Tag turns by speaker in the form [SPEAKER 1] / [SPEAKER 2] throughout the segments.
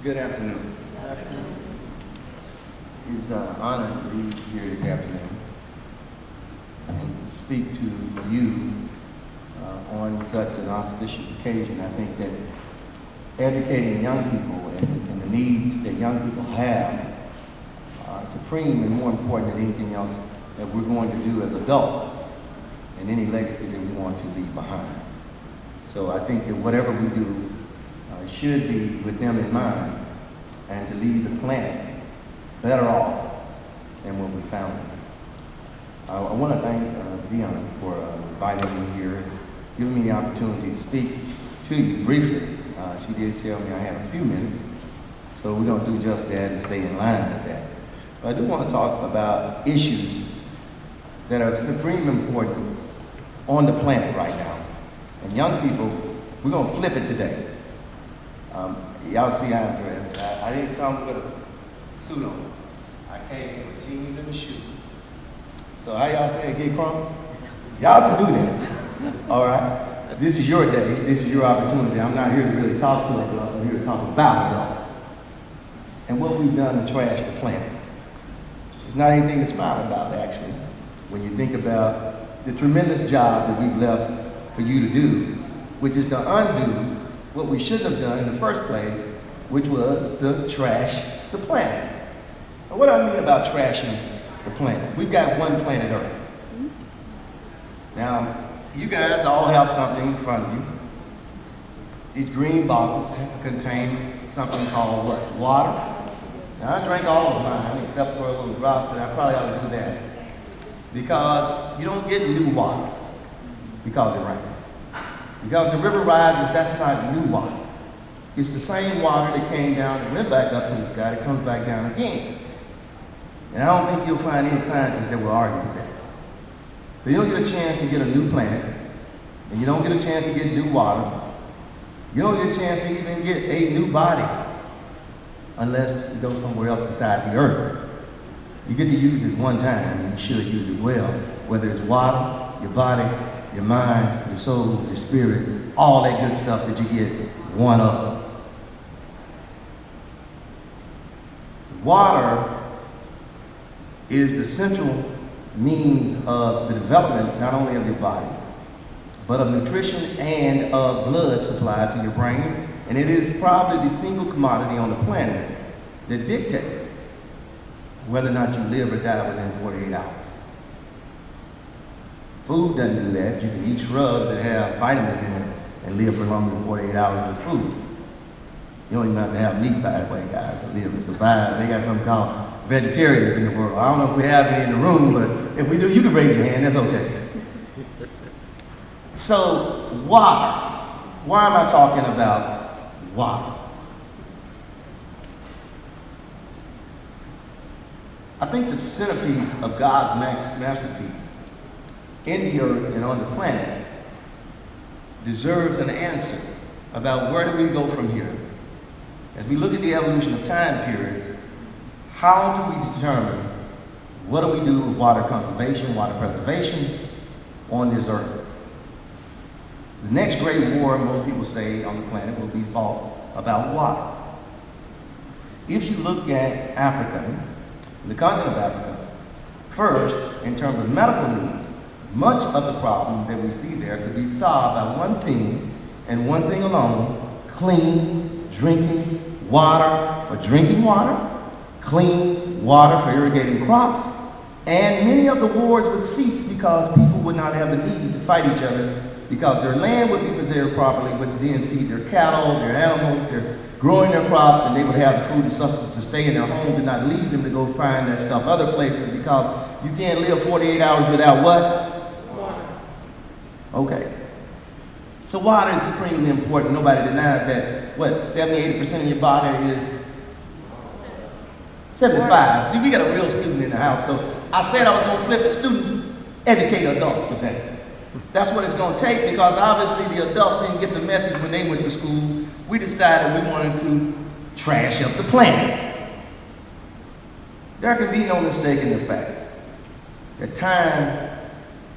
[SPEAKER 1] Good afternoon. It's an honor to be here this afternoon and to speak to you on such an auspicious occasion. I think that educating young people and the needs that young people have are supreme and more important than anything else that we're going to do as adults and any legacy that we want to leave behind. So I think that whatever we do should be with them in mind and to leave the planet better off than when we found it. I want to thank Dion for inviting me here and giving me the opportunity to speak to you briefly. She did tell me I had a few minutes, so we're going to do just that and stay in line with that. But I do want to talk about issues that are of supreme importance on the planet right now. And young people, we're going to flip it today. Y'all see how I'm dressed. I didn't come with a suit on. I came with jeans and a shoe. So how y'all say it, get crunk? Y'all can do that. All right? This is your day. This is your opportunity. I'm not here to really talk to adults. I'm here to talk about adults and what we've done to trash the planet. It's not anything to smile about, actually, when you think about the tremendous job that we've left for you to do, which is to undo what we shouldn't have done in the first place, which was to trash the planet. And what do I mean about trashing the planet? We've got one planet Earth. Now, you guys all have something in front of you. These green bottles contain something called what? Water. Now, I drank all of mine except for a little drop, but I probably ought to do that. Because you don't get new water because it rains. Because the river rises, that's not new water. It's the same water that came down and went back up to the sky that comes back down again. And I don't think you'll find any scientists that will argue with that. So you don't get a chance to get a new planet, and you don't get a chance to get new water. You don't get a chance to even get a new body unless you go somewhere else beside the earth. You get to use it one time, and you should use it well, whether it's water, your body, your mind, your soul, your spirit, all that good stuff that you get one of. Water is the central means of the development not only of your body, but of nutrition and of blood supply to your brain, and it is probably the single commodity on the planet that dictates whether or not you live or die within 48 hours. Food doesn't do that. You can eat shrubs that have vitamins in it and live for longer than 48 hours with food. You don't even have to have meat, by the way, guys, to live and survive. They got something called vegetarians in the world. I don't know if we have any in the room, but if we do, you can raise your hand. That's okay. So, water. Why am I talking about water? I think the centerpiece of God's masterpiece in the earth and on the planet deserves an answer about where do we go from here. As we look at the evolution of time periods, how do we determine what do we do with water conservation, water preservation on this earth? The next great war, most people say, on the planet will be fought about water. If you look at Africa, the continent of Africa, first, in terms of medical needs, much of the problem that we see there could be solved by one thing and one thing alone: clean drinking water for drinking water, clean water for irrigating crops, and many of the wars would cease because people would not have the need to fight each other because their land would be preserved properly, which then feed their cattle, their animals, their growing their crops, and they would have the food and sustenance to stay in their homes and not leave them to go find that stuff other places, because you can't live 48 hours without what? Water. Okay. So water is supremely important. Nobody denies that. What, 70-80% of your body is 75. See, we got a real student in the house, so I said I was going to flip it. Students, educate adults today. That's what it's going to take, because obviously the adults didn't get the message when they went to school. We decided we wanted to trash up the planet. There can be no mistake in the fact that time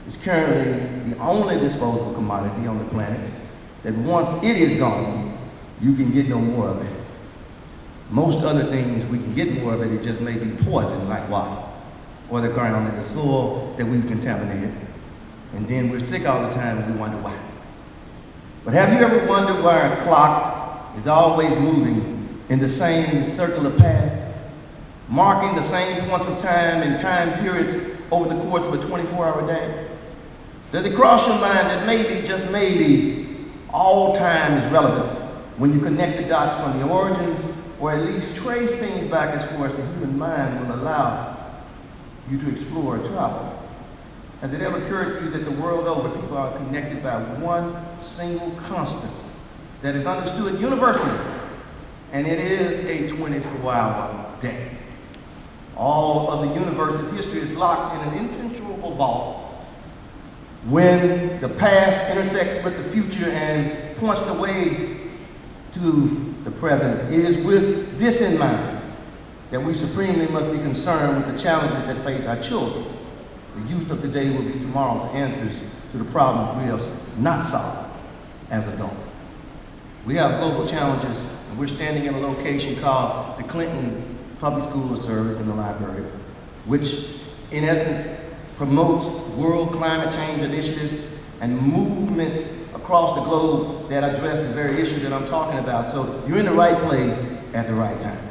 [SPEAKER 1] is currently the only disposable commodity on the planet that once it is gone, you can get no more of it. most other things we can get more of it just may be poison like water or the ground and the soil that we've contaminated. And then we're sick all the time and we wonder why. But have you ever wondered why a clock is always moving in the same circular path, marking the same points of time and time periods over the course of a 24-hour day? Does it cross your mind that maybe, just maybe, all time is relevant when you connect the dots from the origins, or at least trace things back as far as the human mind will allow you to explore or travel? Has it ever occurred to you that the world over people are connected by one single constant that is understood universally, and it is a 24-hour day? All of the universe's history is locked in an incommensurable vault. When the past intersects with the future and points the way to the present, it is with this in mind that we supremely must be concerned with the challenges that face our children. The youth of today will be tomorrow's answers to the problems we have not solved as adults. We have global challenges, and we're standing in a location called the Clinton Public School Service in the library, which in essence promotes world climate change initiatives and movements across the globe that address the very issue that I'm talking about. So you're in the right place at the right time.